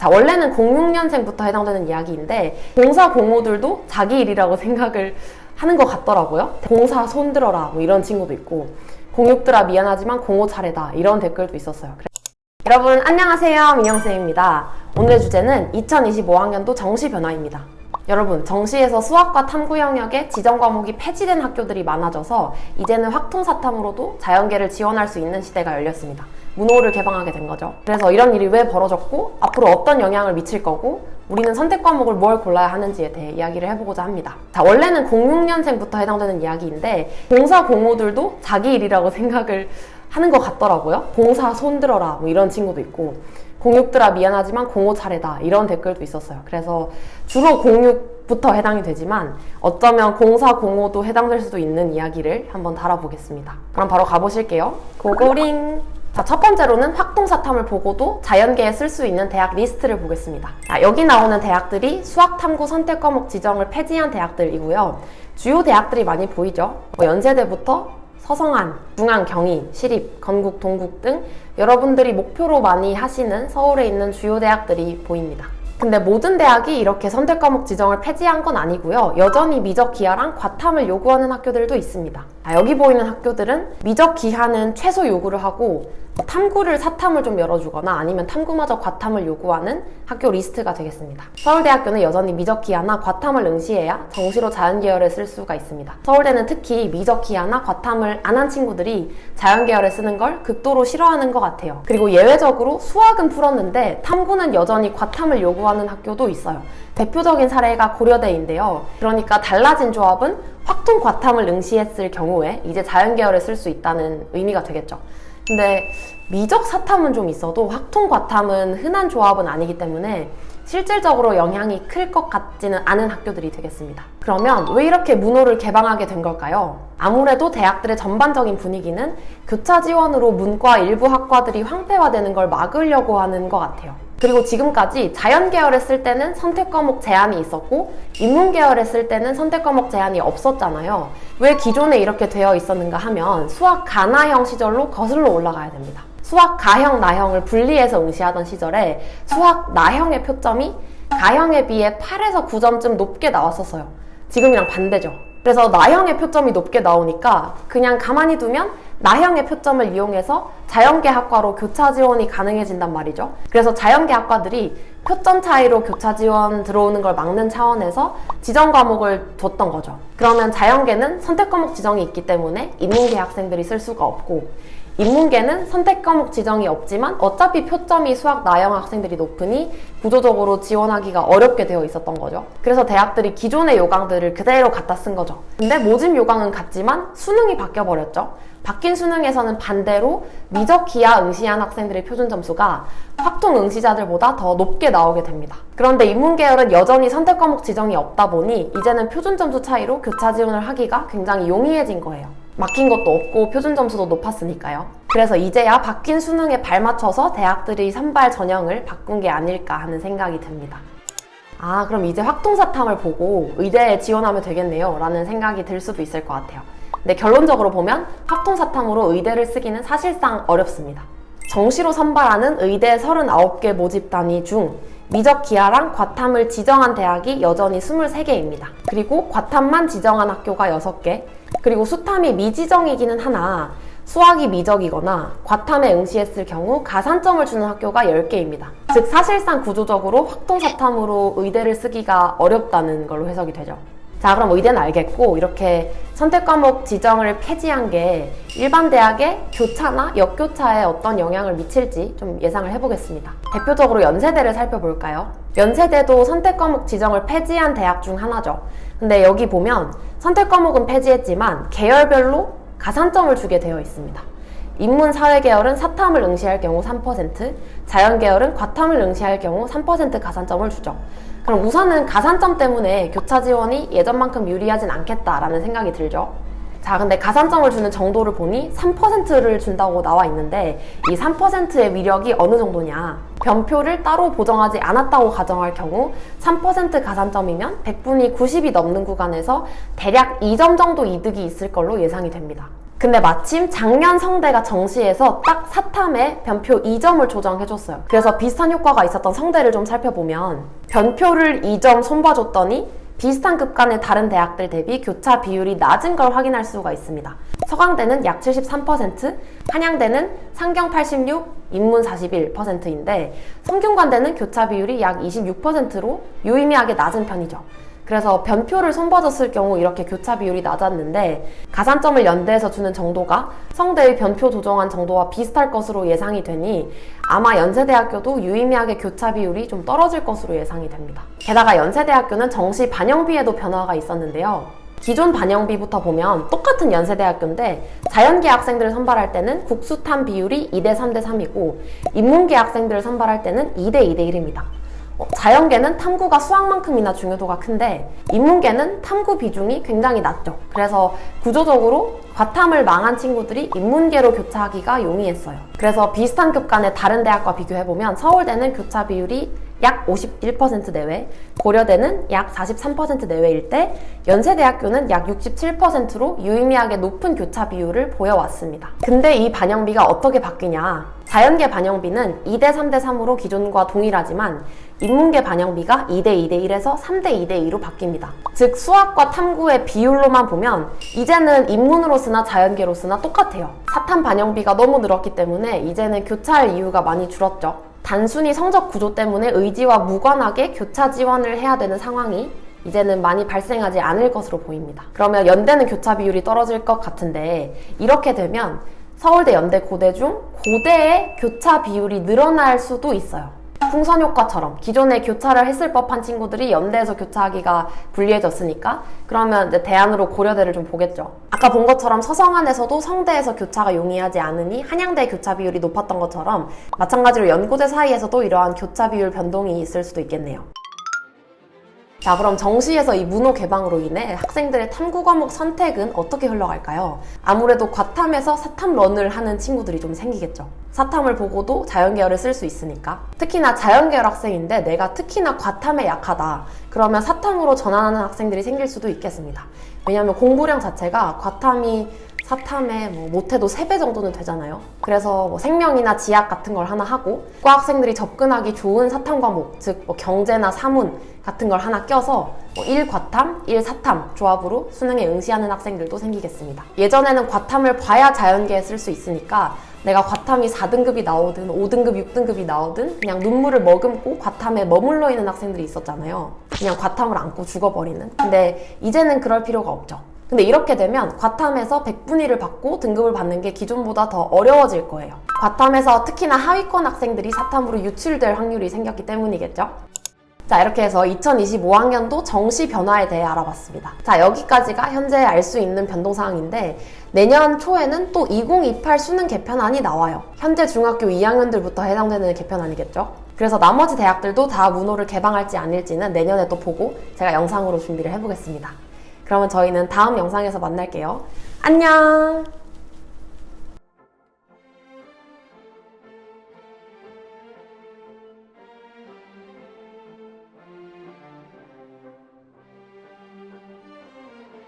자, 원래는 06년생부터 해당되는 이야기인데 공사 공호들도 자기 일이라고 생각을 하는 것 같더라고요. 공사 손들어라 뭐 이런 친구도 있고 06들아 미안하지만 공호 차례다 이런 댓글도 있었어요. 여러분 안녕하세요, 민영쌤입니다. 오늘의 주제는 2025학년도 정시 변화입니다. 여러분, 정시에서 수학과 탐구 영역의 지정 과목이 폐지된 학교들이 많아져서 이제는 확통사탐으로도 자연계를 지원할 수 있는 시대가 열렸습니다. 문호를 개방하게 된 거죠. 그래서 이런 일이 왜 벌어졌고 앞으로 어떤 영향을 미칠 거고 우리는 선택 과목을 뭘 골라야 하는지에 대해 이야기를 해보고자 합니다. 자, 원래는 06년생부터 해당되는 이야기인데 공사 공호들도 자기 일이라고 생각을 하는 것 같더라고요. 공사 손들어라 뭐 이런 친구도 있고 06들아 미안하지만 공호 차례다 이런 댓글도 있었어요. 그래서 주로 06부터 해당이 되지만 어쩌면 공사 공호도 해당될 수도 있는 이야기를 한번 다뤄보겠습니다. 그럼 바로 가보실게요. 고고링! 자, 첫 번째로는 확통사탐을 보고도 자연계에 쓸 수 있는 대학 리스트를 보겠습니다. 자, 여기 나오는 대학들이 수학탐구 선택 과목 지정을 폐지한 대학들이고요. 주요 대학들이 많이 보이죠? 연세대부터 서성한, 중앙, 경희, 시립, 건국, 동국 등 여러분들이 목표로 많이 하시는 서울에 있는 주요 대학들이 보입니다. 근데 모든 대학이 이렇게 선택 과목 지정을 폐지한 건 아니고요. 여전히 미적 기하랑 과탐을 요구하는 학교들도 있습니다. 여기 보이는 학교들은 미적 기하는 최소 요구를 하고 탐구를 사탐을 좀 열어주거나 아니면 탐구마저 과탐을 요구하는 학교 리스트가 되겠습니다. 서울대학교는 여전히 미적 기하나 과탐을 응시해야 정시로 자연계열에 쓸 수가 있습니다. 서울대는 특히 미적 기하나 과탐을 안 한 친구들이 자연계열에 쓰는 걸 극도로 싫어하는 것 같아요. 그리고 예외적으로 수학은 풀었는데 탐구는 여전히 과탐을 요구하는 학교도 있어요. 대표적인 사례가 고려대인데요. 그러니까 달라진 조합은 확통 과탐을 응시했을 경우에 이제 자연계열에 쓸 수 있다는 의미가 되겠죠. 근데 미적 사탐은 좀 있어도 확통 과탐은 흔한 조합은 아니기 때문에 실질적으로 영향이 클 것 같지는 않은 학교들이 되겠습니다. 그러면 왜 이렇게 문호를 개방하게 된 걸까요? 아무래도 대학들의 전반적인 분위기는 교차 지원으로 문과 일부 학과들이 황폐화되는 걸 막으려고 하는 것 같아요. 그리고 지금까지 자연계열에 쓸 때는 선택 과목 제한이 있었고 인문계열에 쓸 때는 선택 과목 제한이 없었잖아요. 왜 기존에 이렇게 되어 있었는가 하면 수학 가나형 시절로 거슬러 올라가야 됩니다. 수학 가형, 나형을 분리해서 응시하던 시절에 수학 나형의 표점이 가형에 비해 8에서 9점쯤 높게 나왔었어요. 지금이랑 반대죠. 그래서 나형의 표점이 높게 나오니까 그냥 가만히 두면 나형의 표점을 이용해서 자연계 학과로 교차 지원이 가능해진단 말이죠. 그래서 자연계 학과들이 표점 차이로 교차 지원 들어오는 걸 막는 차원에서 지정 과목을 뒀던 거죠. 그러면 자연계는 선택 과목 지정이 있기 때문에 인문계 학생들이 쓸 수가 없고 인문계는 선택 과목 지정이 없지만 어차피 표점이 수학 나형 학생들이 높으니 구조적으로 지원하기가 어렵게 되어 있었던 거죠. 그래서 대학들이 기존의 요강들을 그대로 갖다 쓴 거죠. 근데 모집 요강은 같지만 수능이 바뀌어버렸죠. 바뀐 수능에서는 반대로 미적 기하 응시한 학생들의 표준 점수가 확통 응시자들보다 더 높게 나오게 됩니다. 그런데 인문계열은 여전히 선택 과목 지정이 없다 보니 이제는 표준 점수 차이로 교차 지원을 하기가 굉장히 용이해진 거예요. 막힌 것도 없고 표준 점수도 높았으니까요. 그래서 이제야 바뀐 수능에 발맞춰서 대학들이 선발 전형을 바꾼 게 아닐까 하는 생각이 듭니다. 아, 그럼 이제 확통사탐을 보고 의대에 지원하면 되겠네요 라는 생각이 들 수도 있을 것 같아요. 근데 결론적으로 보면 확통사탐으로 의대를 쓰기는 사실상 어렵습니다. 정시로 선발하는 의대 39개 모집 단위 중 미적 기하랑 과탐을 지정한 대학이 여전히 23개입니다. 그리고 과탐만 지정한 학교가 6개, 그리고 수탐이 미지정이기는 하나 수학이 미적이거나 과탐에 응시했을 경우 가산점을 주는 학교가 10개입니다. 즉 사실상 구조적으로 확통사탐으로 의대를 쓰기가 어렵다는 걸로 해석이 되죠. 자, 그럼 의대는 알겠고 이렇게 선택 과목 지정을 폐지한 게 일반 대학의 교차나 역교차에 어떤 영향을 미칠지 좀 예상을 해보겠습니다. 대표적으로 연세대를 살펴볼까요? 연세대도 선택 과목 지정을 폐지한 대학 중 하나죠. 근데 여기 보면 선택 과목은 폐지했지만 계열별로 가산점을 주게 되어 있습니다. 인문사회계열은 사탐을 응시할 경우 3%, 자연계열은 과탐을 응시할 경우 3% 가산점을 주죠. 그럼 우선은 가산점 때문에 교차 지원이 예전만큼 유리하진 않겠다라는 생각이 들죠. 자, 근데 가산점을 주는 정도를 보니 3%를 준다고 나와 있는데 이 3%의 위력이 어느 정도냐? 변표를 따로 보정하지 않았다고 가정할 경우 3% 가산점이면 100분위 90이 넘는 구간에서 대략 2점 정도 이득이 있을 걸로 예상이 됩니다. 근데 마침 작년 성대가 정시에서 딱 사탐에 변표 2점을 조정해줬어요. 그래서 비슷한 효과가 있었던 성대를 좀 살펴보면 변표를 2점 손봐줬더니 비슷한 급 간의 다른 대학들 대비 교차 비율이 낮은 걸 확인할 수가 있습니다. 서강대는 약 73%, 한양대는 상경 86, 인문 41%인데 성균관대는 교차 비율이 약 26%로 유의미하게 낮은 편이죠. 그래서 변표를 손봐줬을 경우 이렇게 교차 비율이 낮았는데 가산점을 연대에서 주는 정도가 성대의 변표 조정한 정도와 비슷할 것으로 예상이 되니 아마 연세대학교도 유의미하게 교차 비율이 좀 떨어질 것으로 예상이 됩니다. 게다가 연세대학교는 정시 반영비에도 변화가 있었는데요. 기존 반영비부터 보면 똑같은 연세대학교인데 자연계 학생들을 선발할 때는 국수탐 비율이 2대 3대 3이고 인문계 학생들을 선발할 때는 2대 2대 1입니다. 자연계는 탐구가 수학만큼이나 중요도가 큰데 인문계는 탐구 비중이 굉장히 낮죠. 그래서 구조적으로 과탐을 망한 친구들이 인문계로 교차하기가 용이했어요. 그래서 비슷한 급 간의 다른 대학과 비교해보면 서울대는 교차 비율이 약 51% 내외, 고려대는 약 43% 내외일 때 연세대학교는 약 67%로 유의미하게 높은 교차 비율을 보여왔습니다. 근데 이 반영비가 어떻게 바뀌냐? 자연계 반영비는 2대 3대 3으로 기존과 동일하지만 인문계 반영비가 2대 2대 1에서 3대 2대 2로 바뀝니다. 즉 수학과 탐구의 비율로만 보면 이제는 인문으로 쓰나 자연계로 쓰나 똑같아요. 사탐 반영비가 너무 늘었기 때문에 이제는 교차할 이유가 많이 줄었죠. 단순히 성적 구조 때문에 의지와 무관하게 교차 지원을 해야 되는 상황이 이제는 많이 발생하지 않을 것으로 보입니다. 그러면 연대는 교차 비율이 떨어질 것 같은데 이렇게 되면 서울대, 연대, 고대 중 고대의 교차 비율이 늘어날 수도 있어요. 풍선 효과처럼 기존에 교차를 했을 법한 친구들이 연대에서 교차하기가 불리해졌으니까 그러면 이제 대안으로 고려대를 좀 보겠죠. 아까 본 것처럼 서성안에서도 성대에서 교차가 용이하지 않으니 한양대 교차 비율이 높았던 것처럼 마찬가지로 연고대 사이에서도 이러한 교차 비율 변동이 있을 수도 있겠네요. 자, 그럼 정시에서 이 문호 개방으로 인해 학생들의 탐구 과목 선택은 어떻게 흘러갈까요? 아무래도 과탐에서 사탐런을 하는 친구들이 좀 생기겠죠. 사탐을 보고도 자연계열을 쓸 수 있으니까. 특히나 자연계열 학생인데 내가 특히나 과탐에 약하다. 그러면 사탐으로 전환하는 학생들이 생길 수도 있겠습니다. 왜냐하면 공부량 자체가 과탐이 사탐에 못해도 3배 정도는 되잖아요. 그래서 생명이나 지학 같은 걸 하나 하고 과 학생들이 접근하기 좋은 사탐 과목, 즉 경제나 사문 같은 걸 하나 껴서 1과탐, 1사탐 조합으로 수능에 응시하는 학생들도 생기겠습니다. 예전에는 과탐을 봐야 자연계에 쓸 수 있으니까 내가 과탐이 4등급이 나오든 5등급, 6등급이 나오든 그냥 눈물을 머금고 과탐에 머물러 있는 학생들이 있었잖아요. 그냥 과탐을 안고 죽어버리는. 근데 이제는 그럴 필요가 없죠. 근데 이렇게 되면 과탐에서 100분위를 받고 등급을 받는 게 기존보다 더 어려워질 거예요. 과탐에서 특히나 하위권 학생들이 사탐으로 유출될 확률이 생겼기 때문이겠죠. 자, 이렇게 해서 2025학년도 정시 변화에 대해 알아봤습니다. 자, 여기까지가 현재 알 수 있는 변동사항인데 내년 초에는 또 2028 수능 개편안이 나와요. 현재 중학교 2학년들부터 해당되는 개편안이겠죠. 그래서 나머지 대학들도 다 문호를 개방할지 아닐지는 내년에 또 보고 제가 영상으로 준비를 해보겠습니다. 그러면 저희는 다음 영상에서 만날게요. 안녕!